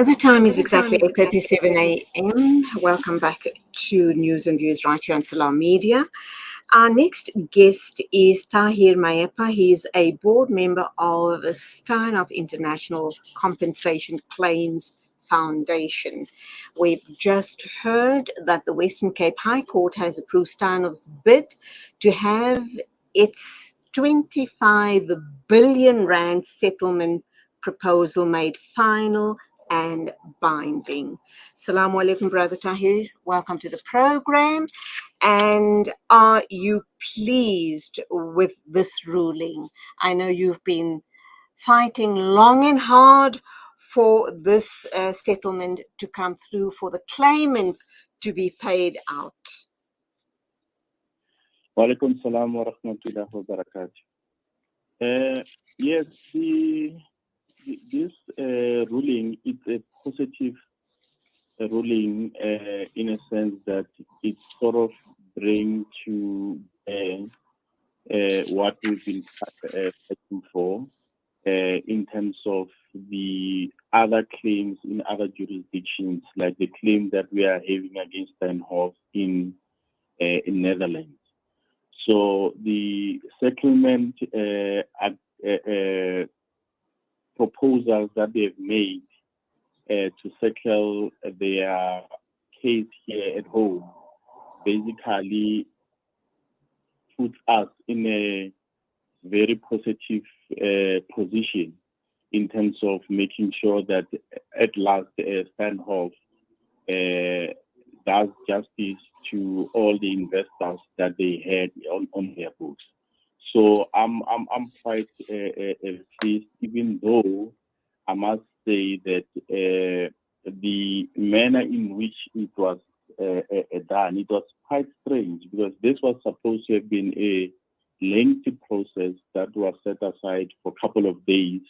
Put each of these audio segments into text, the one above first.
The time is exactly 8:37 a.m. Welcome back to News and Views right here on Salam Media. Our next guest is Tahir Maepa. He is a board member of Steinhoff International Compensation Claims Foundation. We've just heard that the Western Cape High Court has approved Steinhoff's bid to have its 25 billion rand settlement proposal made final and binding. Assalamu alaikum, Brother Tahir. Welcome to the program. And are you pleased with this ruling? I know you've been fighting long and hard for this settlement to come through, for the claimants to be paid out. Wa alaikum salam wa rahmatullahi wa barakatuh. Yes, this ruling is a positive ruling in a sense that it sort of brings to what we've been fighting for in terms of the other claims in other jurisdictions, like the claim that we are having against Steinhoff in Netherlands. So the settlement proposals that they've made to settle their case here at home basically puts us in a very positive position in terms of making sure that at last Steinhoff does justice to all the investors that they had on their books. So I'm quite pleased, even though I must say that the manner in which it was done, it was quite strange, because this was supposed to have been a lengthy process that was set aside for a couple of days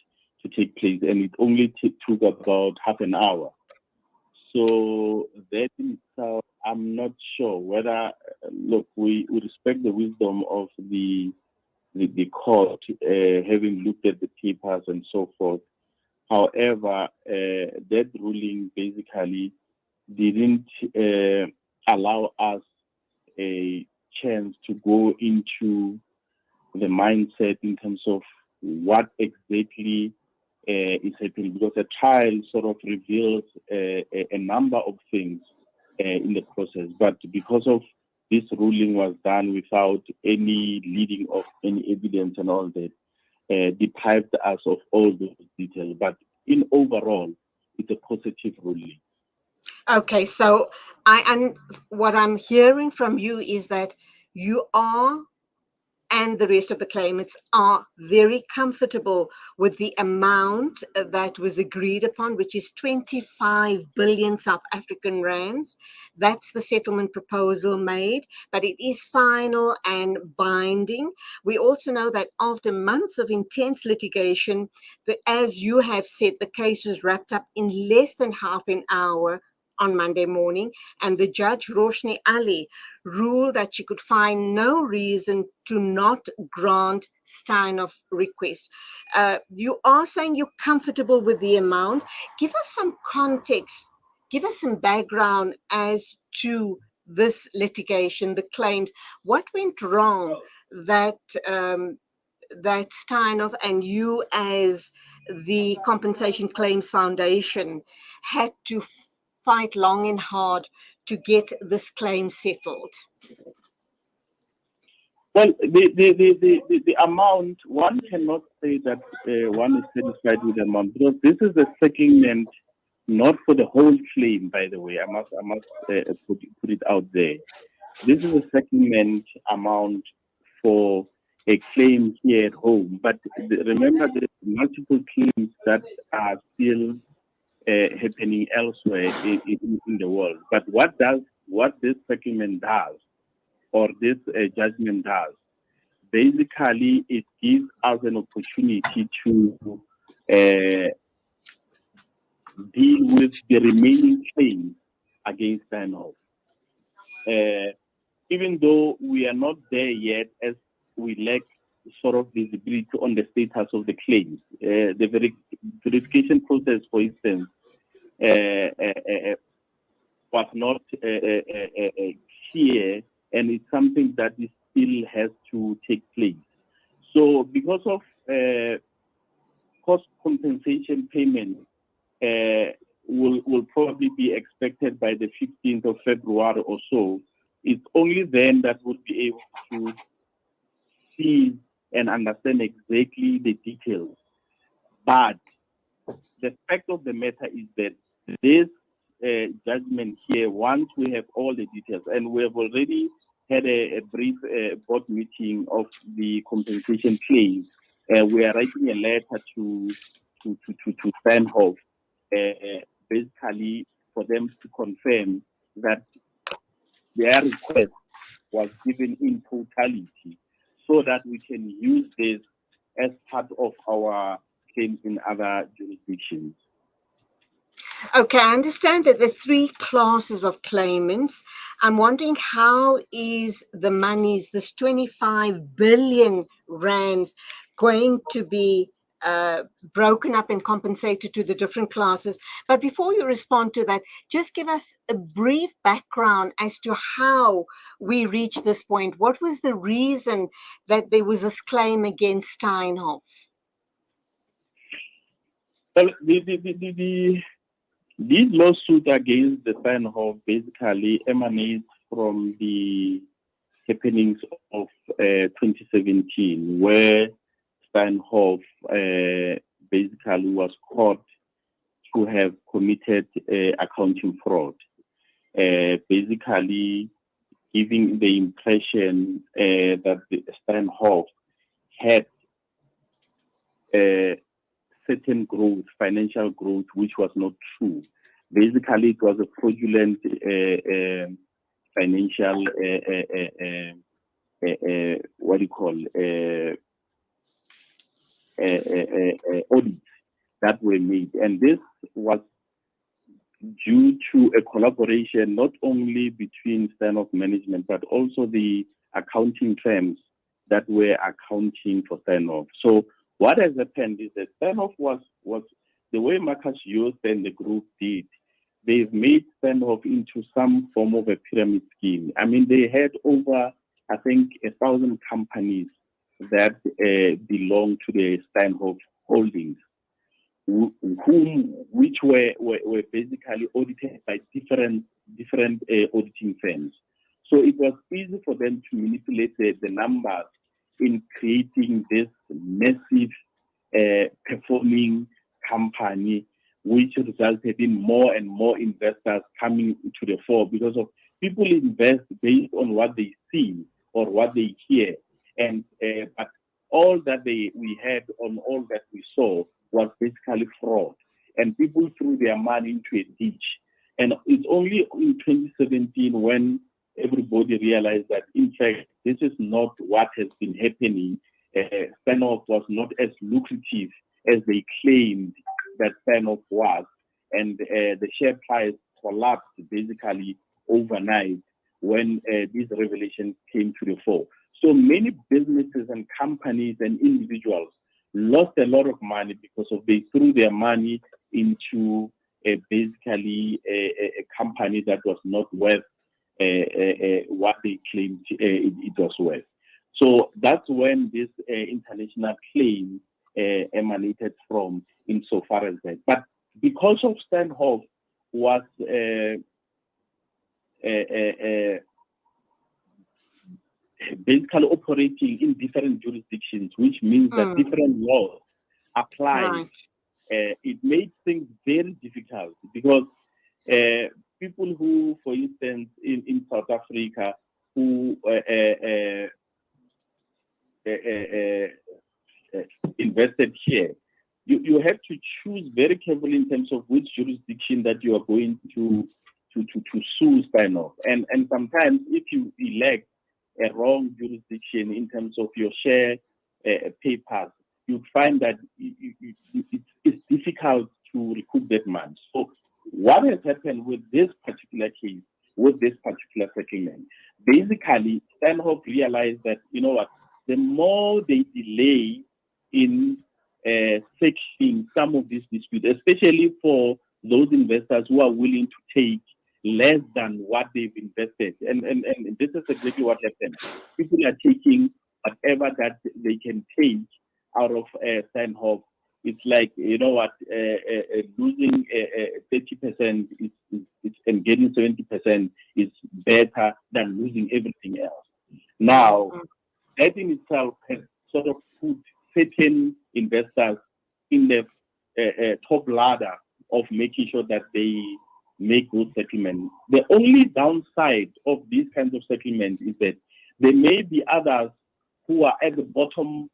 to take place, and it only took about half an hour. So that in itself, I'm not sure whether, look, we respect the wisdom of the court, having looked at the papers and so forth. However, that ruling basically didn't allow us a chance to go into the mindset in terms of what exactly is happening, because the trial sort of reveals a number of things in the process. But because of this ruling was done without any leading of any evidence and all that, deprived us of all those details. But in overall, it's a positive ruling. Okay, so what I'm hearing from you is that you are, and the rest of the claimants are, very comfortable with the amount that was agreed upon, which is 25 billion South African rands. That's the settlement proposal made, but it is final and binding. We also know that after months of intense litigation, as you have said, the case was wrapped up in less than half an hour on Monday morning, and the judge, Roshni Ali, ruled that she could find no reason to not grant Steinhoff's request. You are saying you're comfortable with the amount. Give us some context, give us some background as to this litigation, the claims. What went wrong that Steinhoff and you as the Compensation Claims Foundation had to fight long and hard to get this claim settled? Well, the amount, one cannot say that one is satisfied with the amount, because this is a settlement not for the whole claim, by the way. I must put it out there. This is a settlement amount for a claim here at home. But remember, there are multiple claims that are still happening elsewhere in the world. But what this settlement does, or this judgment does, basically it gives us an opportunity to deal with the remaining claims against Steinhoff. Even though we are not there yet, as we lack sort of visibility on the status of the claims. The verification process, for instance, was not clear, and it's something that is still has to take place. So because of cost compensation payment will probably be expected by the 15th of February or so, it's only then that we'll be able to see and understand exactly the details. But the fact of the matter is that this judgment here, once we have all the details, and we have already had a brief board meeting of the compensation claim, we are writing a letter to Steinhoff, basically for them to confirm that their request was given in totality, so that we can use this as part of our claims in other jurisdictions. Okay, I understand that there are three classes of claimants. I'm wondering, how is the monies, this 25 billion rands, going to be broken up and compensated to the different classes? But before you respond to that, just give us a brief background as to how we reached this point. What was the reason that there was this claim against Steinhoff? Well, this lawsuit against the Steinhoff basically emanates from the happenings of 2017, where Steinhoff basically was caught to have committed accounting fraud, basically giving the impression that the Steinhoff had certain growth, financial growth, which was not true. Basically, it was a fraudulent financial, what do you call, audits that were made. And this was due to a collaboration not only between Steinhoff management, but also the accounting firms that were accounting for Steinhoff. So what has happened is that Steinhoff was the way Marcus Joost and the group did, they've made Steinhoff into some form of a pyramid scheme. I mean, they had over, I think, 1,000 companies that belong to the Steinhoff holdings, which were basically audited by different auditing firms. So it was easy for them to manipulate the numbers in creating this massive performing company, which resulted in more and more investors coming to the fore, because of people invest based on what they see or what they hear, and but all that we had on all that we saw was basically fraud, and people threw their money into a ditch. And it's only in 2017 when everybody realized that, in fact, this is not what has been happening. Steinhoff was not as lucrative as they claimed that Steinhoff was, and the share price collapsed basically overnight when these revelations came to the fore. So many businesses and companies and individuals lost a lot of money because of they threw their money into basically a company that was not worth what they claimed it was worth. So that's when this international claim emanated from, insofar as that. But because of Steinhoff was basically operating in different jurisdictions, which means that different laws apply. Right. It made things very difficult because people who, for instance, in South Africa, who invested here, you have to choose very carefully in terms of which jurisdiction that you are going to sue Steinhoff. And sometimes if you elect a wrong jurisdiction in terms of your share papers, you find that it's difficult to recoup that money. So what has happened with this particular case, with this particular settlement, basically Steinhoff realized that, you know what, the more they delay in settling some of these disputes, especially for those investors who are willing to take less than what they've invested. And this is exactly what happened. People are taking whatever that they can take out of Steinhoff. It's like, you know what, losing 30% and getting 70% is better than losing everything else. Now, that in itself has sort of put certain investors in the top ladder of making sure that they make those settlements. The only downside of these kinds of settlements is that there may be others who are at the bottom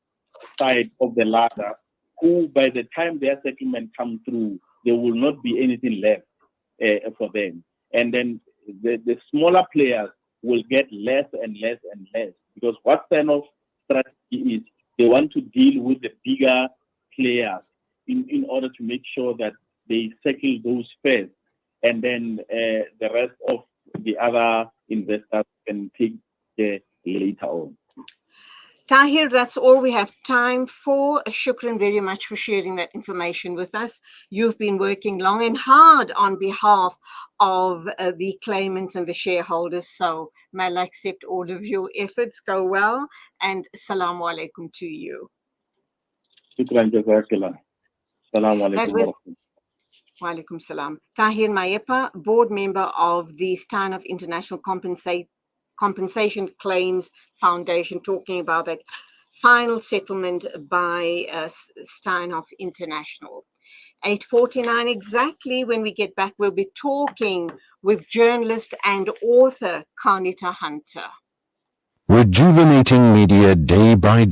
side of the ladder who, by the time their settlement comes through, there will not be anything left for them. And then the smaller players will get less and less and less, because what kind of strategy is they want to deal with the bigger players in order to make sure that they settle those first, and then the rest of the other investors can take later on. Tahir, that's all we have time for. Shukran very much for sharing that information with us. You've been working long and hard on behalf of the claimants and the shareholders. So may Allah accept all of your efforts. Go well, and Assalamu alaikum to you. Shukran, jazakallah. Assalamu alaikum. Wa alaikum salam. Tahir Maepa, board member of the Steinhoff International Compensation Claims Foundation, talking about that final settlement by Steinhoff International. 8:49 exactly. When we get back, we'll be talking with journalist and author Carnita Hunter. Rejuvenating media day by day.